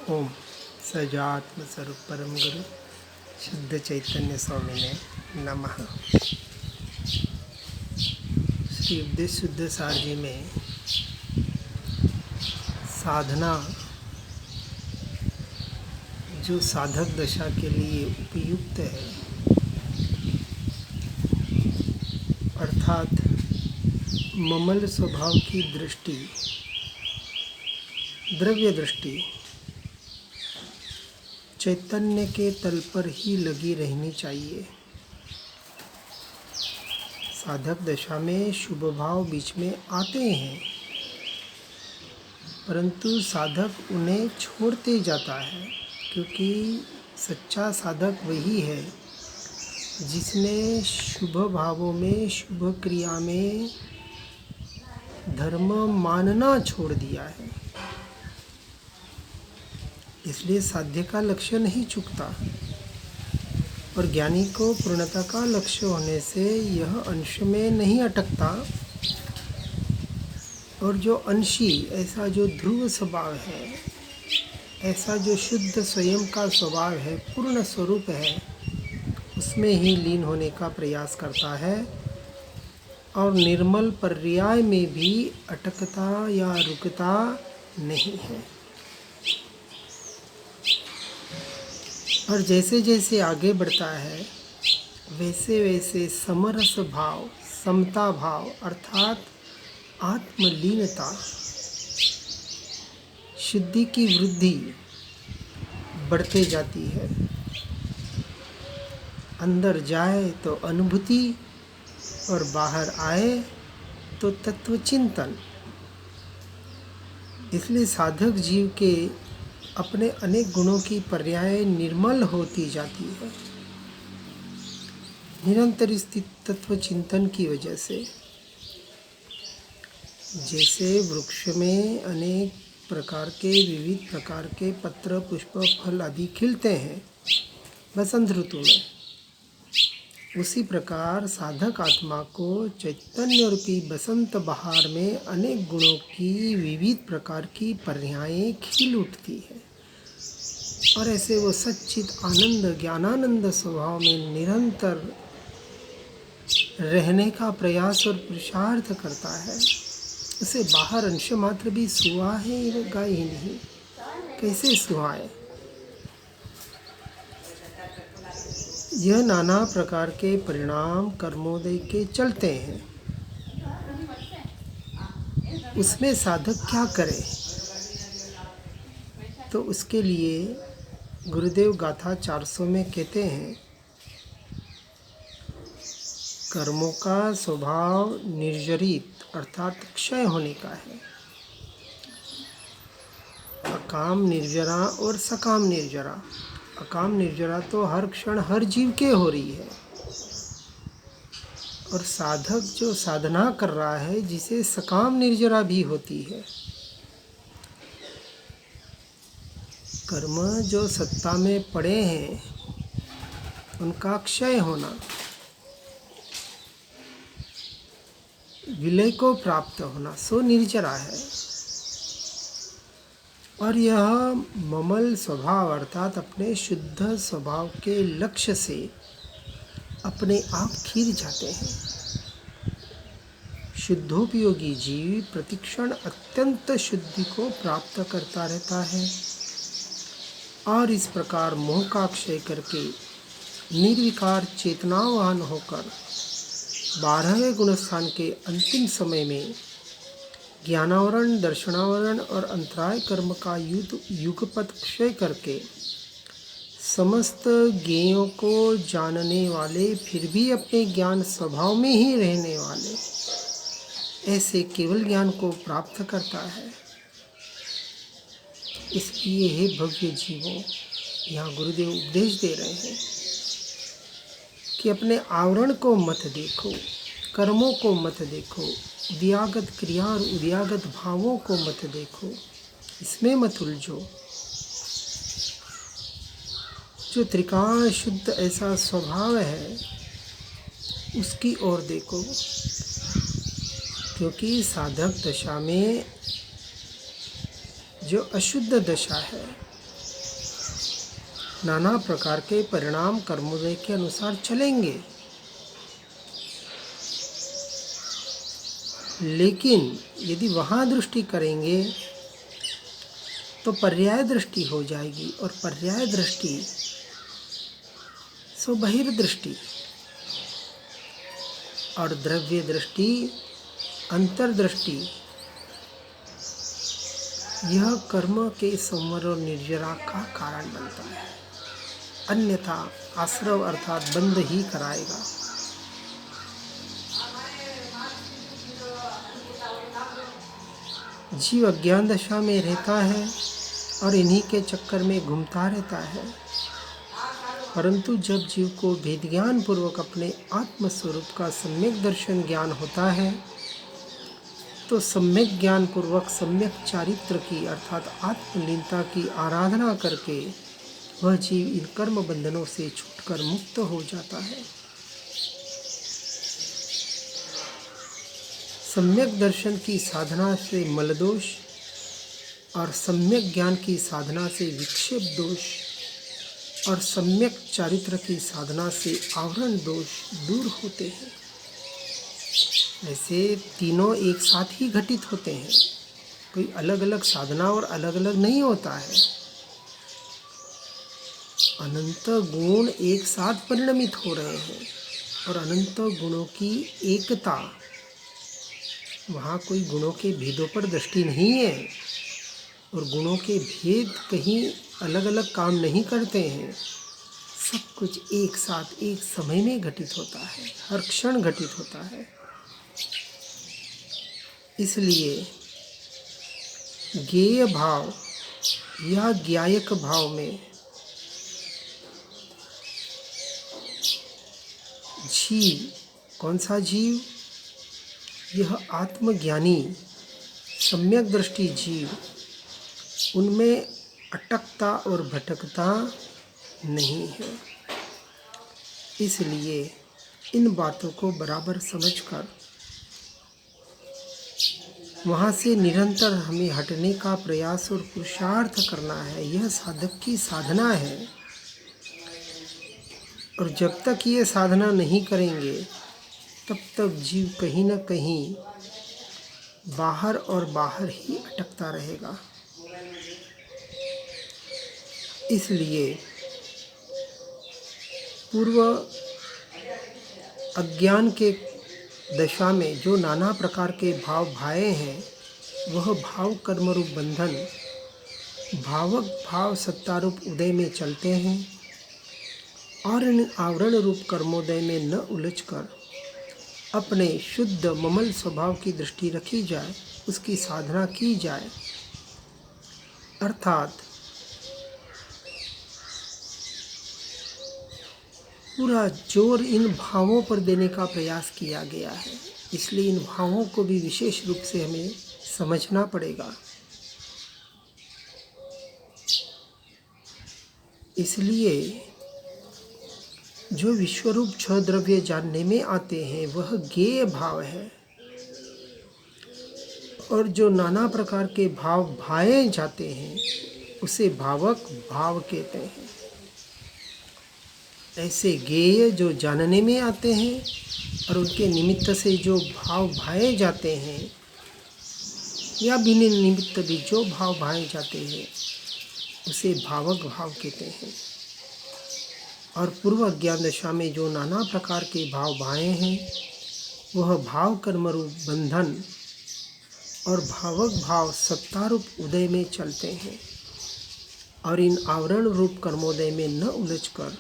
ओम सजात्म स्वरूप परम गुरु शुद्ध चैतन्य स्वामी नमः। श्री उपदेश शुद्ध सार जी में साधना जो साधक दशा के लिए उपयुक्त है, अर्थात ममल स्वभाव की दृष्टि, द्रव्य दृष्टि चैतन्य के तल पर ही लगी रहनी चाहिए। साधक दशा में शुभ भाव बीच में आते हैं, परंतु साधक उन्हें छोड़ते जाता है, क्योंकि सच्चा साधक वही है जिसने शुभ भावों में, शुभ क्रिया में धर्म मानना छोड़ दिया है। इसलिए साध्य का लक्ष्य नहीं चुकता, और ज्ञानी को पूर्णता का लक्ष्य होने से यह अंश में नहीं अटकता। और जो अंशी, ऐसा जो ध्रुव स्वभाव है, ऐसा जो शुद्ध स्वयं का स्वभाव है, पूर्ण स्वरूप है, उसमें ही लीन होने का प्रयास करता है और निर्मल पर्याय में भी अटकता या रुकता नहीं है। और जैसे जैसे आगे बढ़ता है वैसे वैसे समरस भाव, समता भाव अर्थात आत्मलीनता, शुद्धि की वृद्धि बढ़ते जाती है। अंदर जाए तो अनुभूति और बाहर आए तो तत्वचिंतन। इसलिए साधक जीव के अपने अनेक गुणों की पर्याय निर्मल होती जाती है, निरंतर स्थित तत्व चिंतन की वजह से। जैसे वृक्ष में अनेक प्रकार के, विविध प्रकार के पत्र, पुष्प, फल आदि खिलते हैं बसंत ऋतु में, उसी प्रकार साधक आत्मा को चैतन्य रूपी बसंत बहार में अनेक गुणों की विविध प्रकार की पर्यायें खिल उठती है, और ऐसे वो सच्चित आनंद, ज्ञानानंद स्वभाव में निरंतर रहने का प्रयास और पुरुषार्थ करता है। उसे बाहर अंश मात्र भी सुहा है गाय ही नहीं, कैसे सुहाए। यह नाना प्रकार के परिणाम कर्मोदय के चलते हैं। उसमें साधक क्या करे, तो उसके लिए गुरुदेव गाथा 400 में कहते हैं, कर्मों का स्वभाव निर्जरित अर्थात क्षय होने का है। अकाम निर्जरा और सकाम निर्जरा। अकाम निर्जरा तो हर क्षण हर जीव के हो रही है, और साधक जो साधना कर रहा है जिसे सकाम निर्जरा भी होती है। कर्म जो सत्ता में पड़े हैं उनका क्षय होना, विलय को प्राप्त होना, सो निर्जरा है। और यह ममल स्वभाव अर्थात अपने शुद्ध स्वभाव के लक्ष्य से अपने आप खींच जाते हैं। शुद्धोपयोगी जीव प्रतिक्षण अत्यंत शुद्धि को प्राप्त करता रहता है, और इस प्रकार मोह का क्षय करके निर्विकार चेतनावान होकर 12वें गुणस्थान के अंतिम समय में ज्ञानावरण, दर्शनावरण और अंतराय कर्म का युगपत क्षय करके समस्त ज्ञेयों को जानने वाले, फिर भी अपने ज्ञान स्वभाव में ही रहने वाले, ऐसे केवल ज्ञान को प्राप्त करता है। इसलिए हे भव्य जीवों, यहाँ गुरुदेव उपदेश दे रहे हैं कि अपने आवरण को मत देखो, कर्मों को मत देखो, उद्यागत क्रिया और उद्यागत भावों को मत देखो, इसमें मत उलझो। जो त्रिकाल शुद्ध ऐसा स्वभाव है उसकी ओर देखो, क्योंकि साधक दशा में जो अशुद्ध दशा है नाना प्रकार के परिणाम कर्मोदय के अनुसार चलेंगे, लेकिन यदि वहाँ दृष्टि करेंगे तो पर्याय दृष्टि हो जाएगी, और पर्याय दृष्टि सो बहिर्दृष्टि, और द्रव्य दृष्टि अंतर्दृष्टि। यह कर्म के संवर और निर्जरा का कारण बनता है, अन्यथा आश्रव अर्थात बंद ही कराएगा। जीव अज्ञान दशा में रहता है और इन्हीं के चक्कर में घूमता रहता है, परंतु जब जीव को भेद ज्ञान पूर्वक अपने आत्म स्वरूप का सम्यक दर्शन ज्ञान होता है, तो सम्यक ज्ञान पूर्वक सम्यक चारित्र की अर्थात आत्मलीनता की आराधना करके वह जीव इन कर्म बंधनों से छूटकर मुक्त हो जाता है। सम्यक दर्शन की साधना से मलदोष और सम्यक ज्ञान की साधना से विक्षेप दोष और सम्यक चारित्र की साधना से आवरण दोष दूर होते हैं। ऐसे तीनों एक साथ ही घटित होते हैं, कोई अलग अलग साधना और अलग अलग नहीं होता है। अनंत गुण एक साथ परिणमित हो रहे हैं और अनंत गुणों की एकता, वहाँ कोई गुणों के भेदों पर दृष्टि नहीं है और गुणों के भेद कहीं अलग अलग काम नहीं करते हैं। सब कुछ एक साथ एक समय में घटित होता है, हर क्षण घटित होता है। इसलिए ज्ञेय भाव या ज्ञायक भाव में जीव, कौन सा जीव? यह आत्मज्ञानी सम्यक दृष्टि जीव, उनमें अटकता और भटकता नहीं है। इसलिए इन बातों को बराबर समझकर वहाँ से निरंतर हमें हटने का प्रयास और पुरुषार्थ करना है। यह साधक की साधना है, और जब तक ये साधना नहीं करेंगे तब तक जीव कहीं न कहीं बाहर और बाहर ही अटकता रहेगा। इसलिए पूर्व अज्ञान के दशा में जो नाना प्रकार के भाव भाए हैं, वह भाव कर्मरूप बंधन भावक भाव सत्तारूप उदय में चलते हैं, और इन आवरण रूप कर्मोदय में न उलझकर अपने शुद्ध ममल स्वभाव की दृष्टि रखी जाए, उसकी साधना की जाए। अर्थात पूरा जोर इन भावों पर देने का प्रयास किया गया है, इसलिए इन भावों को भी विशेष रूप से हमें समझना पड़ेगा। इसलिए जो विश्वरूप छह द्रव्य जानने में आते हैं वह ज्ञेय भाव है, और जो नाना प्रकार के भाव भाए जाते हैं उसे भावक भाव कहते हैं। ऐसे ज्ञेय जो जानने में आते हैं और उनके निमित्त से जो भाव भाए जाते हैं, या बिना निमित्त भी जो भाव भाए जाते हैं, उसे भावक भाव कहते हैं। और पूर्व अज्ञान दशा में जो नाना प्रकार के भाव भाए हैं, वह भाव कर्मरूप बंधन और भावक भाव सत्तारूप उदय में चलते हैं, और इन आवरण रूप कर्मोदय में न उलझकर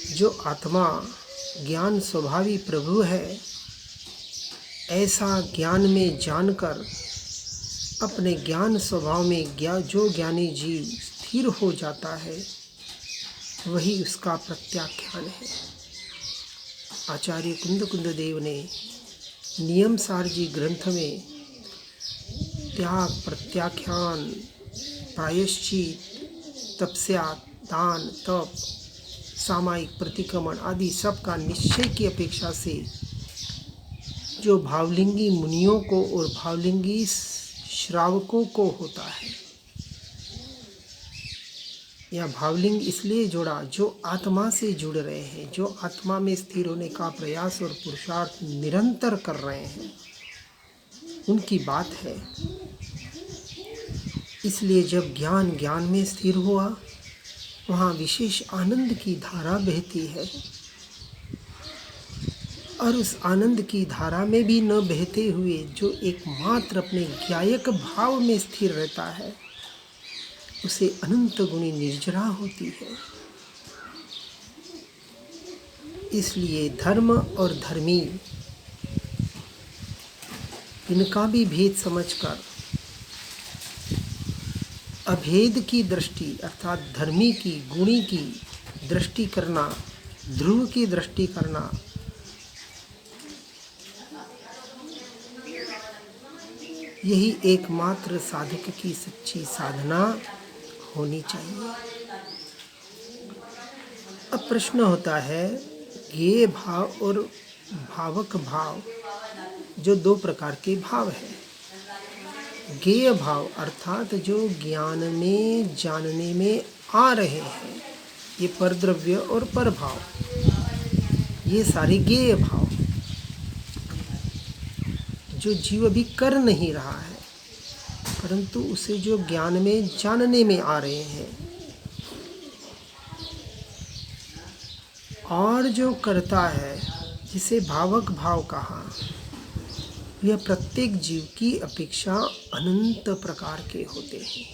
जो आत्मा ज्ञान स्वभावी प्रभु है, ऐसा ज्ञान में जानकर अपने ज्ञान स्वभाव में जो ज्ञानी जीव स्थिर हो जाता है, वही उसका प्रत्याख्यान है। आचार्य कुंद देव ने नियम सारजी ग्रंथ में त्याग, प्रत्याख्यान, प्रायश्चित, तपस्या, दान, तप, सामायिक प्रतिक्रमण आदि सब का निश्चय की अपेक्षा से जो भावलिंगी मुनियों को और भावलिंगी श्रावकों को होता है, या भावलिंग इसलिए जोड़ा जो आत्मा से जुड़ रहे हैं, जो आत्मा में स्थिर होने का प्रयास और पुरुषार्थ निरंतर कर रहे हैं, उनकी बात है। इसलिए जब ज्ञान ज्ञान में स्थिर हुआ, वहाँ विशेष आनंद की धारा बहती है, और उस आनंद की धारा में भी न बहते हुए जो एकमात्र अपने ज्ञायक भाव में स्थिर रहता है, उसे अनंत गुणी निर्जरा होती है। इसलिए धर्म और धर्मी, इनका भी भेद समझकर अभेद की दृष्टि अर्थात धर्मी की, गुणी की दृष्टि करना, ध्रुव की दृष्टि करना, यही एकमात्र साधक की सच्ची साधना होनी चाहिए। अब प्रश्न होता है, ज्ञेय भाव और भावक भाव, जो दो प्रकार के भाव है। ज्ञेय भाव अर्थात जो ज्ञान में जानने में आ रहे हैं, ये परद्रव्य और परभाव, ये सारे ज्ञेय भाव जो जीव अभी कर नहीं रहा है, परंतु उसे जो ज्ञान में जानने में आ रहे हैं। और जो करता है, जिसे भावक भाव कहा, यह प्रत्येक जीव की अपेक्षा अनंत प्रकार के होते हैं।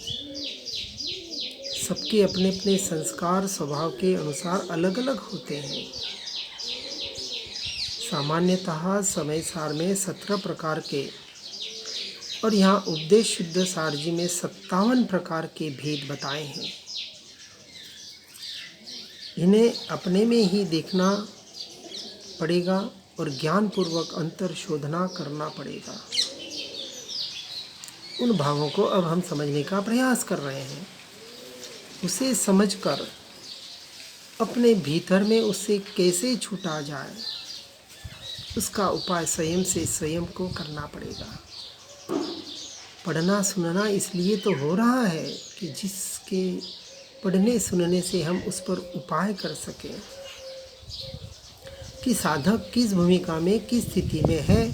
सबके अपने अपने संस्कार स्वभाव के अनुसार अलग अलग होते हैं। सामान्यतः समय सार में 17 प्रकार के, और यहाँ उपदेश शुद्ध सार जी में 57 प्रकार के भेद बताए हैं। इन्हें अपने में ही देखना पड़ेगा और ज्ञानपूर्वक अंतर शोधना करना पड़ेगा। उन भावों को अब हम समझने का प्रयास कर रहे हैं। उसे समझकर अपने भीतर में उससे कैसे छूटा जाए, उसका उपाय स्वयं से स्वयं को करना पड़ेगा। पढ़ना सुनना इसलिए तो हो रहा है कि जिसके पढ़ने सुनने से हम उस पर उपाय कर सकें कि साधक किस भूमिका में, किस स्थिति में है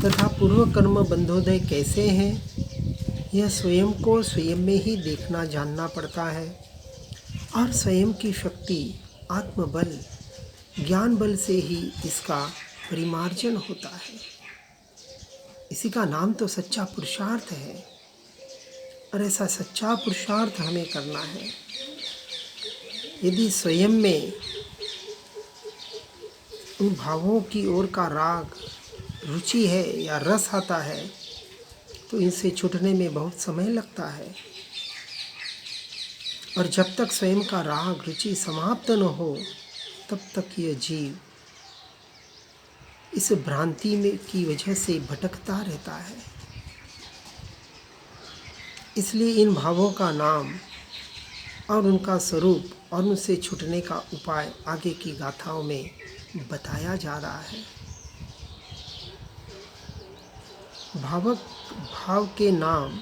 तथा पूर्व कर्म बंधोदय कैसे हैं, यह स्वयं को स्वयं में ही देखना जानना पड़ता है। और स्वयं की शक्ति, आत्मबल, ज्ञान बल से ही इसका परिमार्जन होता है। इसी का नाम तो सच्चा पुरुषार्थ है, और ऐसा सच्चा पुरुषार्थ हमें करना है। यदि स्वयं में उन भावों की ओर का राग, रुचि है या रस आता है, तो इनसे छूटने में बहुत समय लगता है। और जब तक स्वयं का राग रुचि समाप्त न हो, तब तक यह जीव इस भ्रांति में की वजह से भटकता रहता है। इसलिए इन भावों का नाम और उनका स्वरूप और उनसे छूटने का उपाय आगे की गाथाओं में बताया जा रहा है। भावक भाव के नाम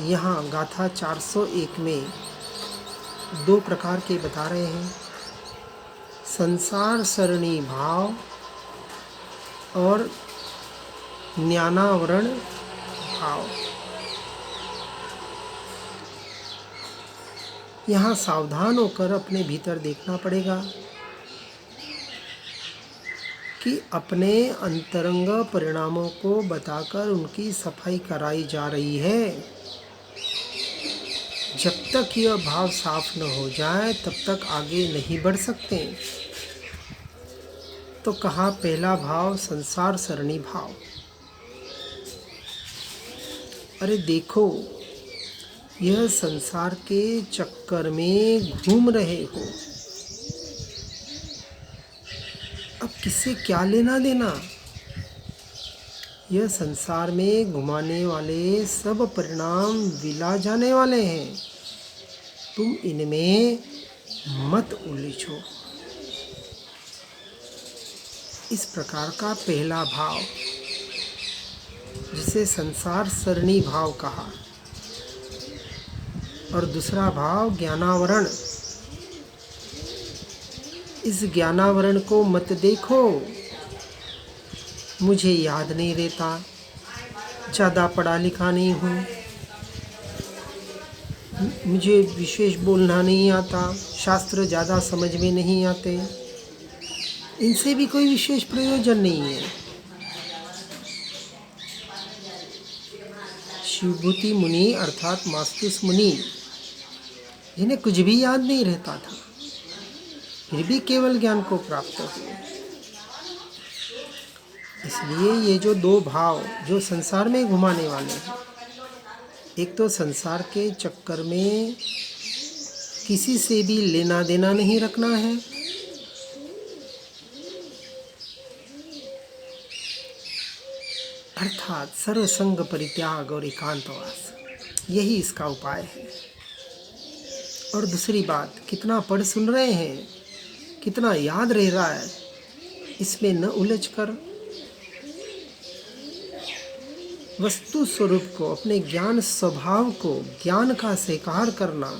यहाँ गाथा 401 में 2 प्रकार के बता रहे हैं। संसार सरणी भाव और ज्ञानावरण भाव। यहाँ सावधान होकर अपने भीतर देखना पड़ेगा कि अपने अंतरंग परिणामों को बताकर उनकी सफाई कराई जा रही है। जब तक यह भाव साफ न हो जाए, तब तक आगे नहीं बढ़ सकते। तो कहा पहला भाव संसार सरणी भाव। अरे देखो, यह संसार के चक्कर में घूम रहे हो, अब किससे क्या लेना देना। यह संसार में घुमाने वाले सब परिणाम विला जाने वाले हैं, तुम इनमें मत उलझो। इस प्रकार का पहला भाव, जिसे संसार सरणी भाव कहा, और दूसरा भाव ज्ञानावरण। इस ज्ञानावरण को मत देखो, मुझे याद नहीं रहता, ज़्यादा पढ़ा लिखा नहीं हूँ, मुझे विशेष बोलना नहीं आता, शास्त्र ज़्यादा समझ में नहीं आते, इनसे भी कोई विशेष प्रयोजन नहीं है। शिवभूति मुनि अर्थात मास्तुस मुनि, जिन्हें कुछ भी याद नहीं रहता था, फिर भी केवल ज्ञान को प्राप्त हुए। इसलिए ये जो दो भाव जो संसार में घुमाने वाले हैं, एक तो संसार के चक्कर में किसी से भी लेना देना नहीं रखना है, अर्थात सर्वसंग परित्याग और एकांतवास, यही इसका उपाय है। और दूसरी बात, कितना पढ़ सुन रहे हैं, कितना याद रह रहा है, इसमें न उलझकर वस्तु स्वरूप को, अपने ज्ञान स्वभाव को, ज्ञान का स्वीकार करना,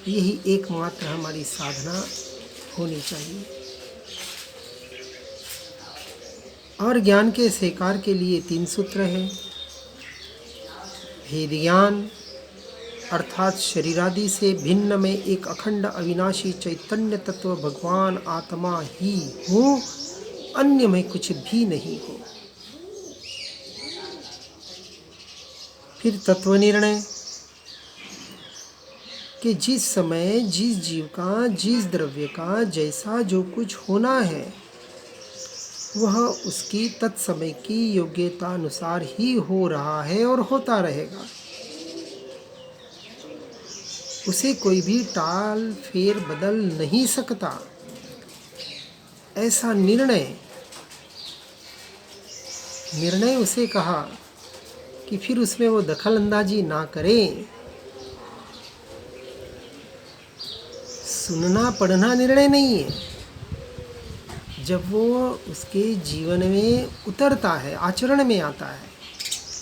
यही एकमात्र हमारी साधना होनी चाहिए। और ज्ञान के स्वीकार के लिए 3 सूत्र हैं। भेद ज्ञान अर्थात शरीरादि से भिन्न में एक अखंड अविनाशी चैतन्य तत्व भगवान आत्मा ही हूँ, अन्य में कुछ भी नहीं हो। फिर तत्व निर्णय कि जिस समय जिस जीव का, जिस द्रव्य का जैसा जो कुछ होना है, वह उसकी तत्समय की योग्यता अनुसार ही हो रहा है और होता रहेगा। उसे कोई भी टाल फेर बदल नहीं सकता। ऐसा निर्णय उसे कहा कि फिर उसमें वो दखल अंदाजी ना करे। सुनना पढ़ना निर्णय नहीं है, जब वो उसके जीवन में उतरता है, आचरण में आता है,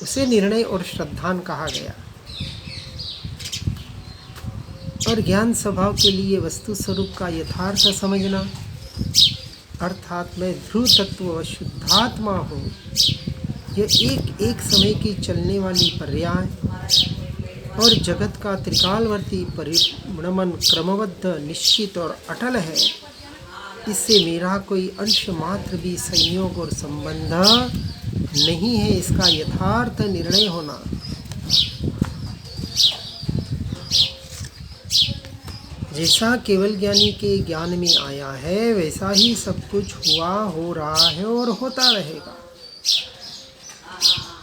उसे निर्णय और श्रद्धान कहा गया। और ज्ञान स्वभाव के लिए वस्तु स्वरूप का यथार्थ समझना, अर्थात मैं ध्रुव तत्व व शुद्धात्मा हूँ, यह एक एक समय की चलने वाली पर्याय और जगत का त्रिकालवर्ती परिणमन क्रमबद्ध, निश्चित और अटल है। इससे मेरा कोई अंश मात्र भी संयोग और संबंध नहीं है, इसका यथार्थ निर्णय होना। जैसा केवल ज्ञानी के ज्ञान में आया है, वैसा ही सब कुछ हुआ, हो रहा है और होता रहेगा।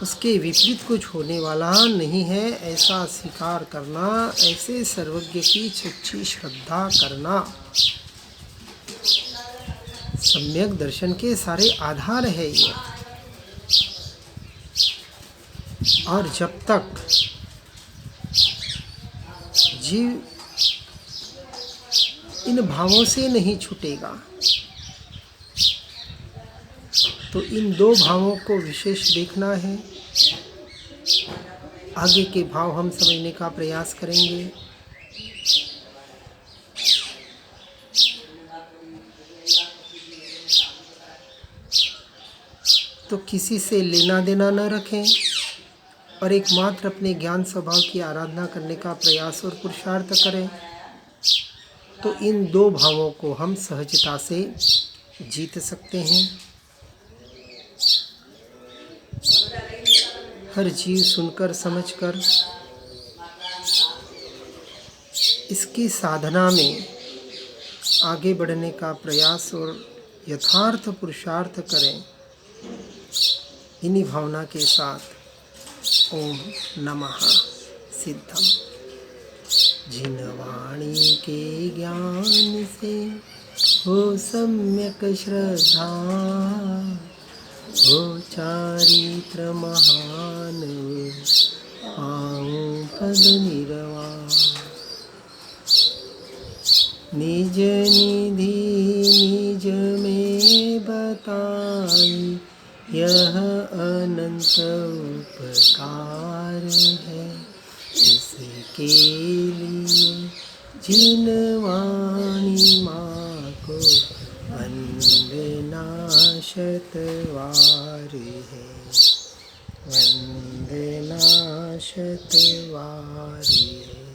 उसके विपरीत कुछ होने वाला नहीं है, ऐसा स्वीकार करना, ऐसे सर्वज्ञ की सच्ची श्रद्धा करना सम्यक दर्शन के सारे आधार है ये। और जब तक जीव इन भावों से नहीं छूटेगा, तो इन दो भावों को विशेष देखना है। आगे के भाव हम समझने का प्रयास करेंगे। तो किसी से लेना देना न रखें और एकमात्र अपने ज्ञान स्वभाव की आराधना करने का प्रयास और पुरुषार्थ करें, तो इन दो भावों को हम सहजता से जीत सकते हैं। हर जीव सुनकर समझकर इसकी साधना में आगे बढ़ने का प्रयास और यथार्थ पुरुषार्थ करें। इन्हीं भावना के साथ ओम नमः सिद्धम। जिन वाणी के ज्ञान से हो सम्यक श्रद्धा, हो चारित्र महान, पाऊं पद निर्वाण। निज निधि निज में बताई, यह अनंत उपकार है। इसके लिए जिनवाणी माँ को वंदना शतवार है, वंदना शतवार है।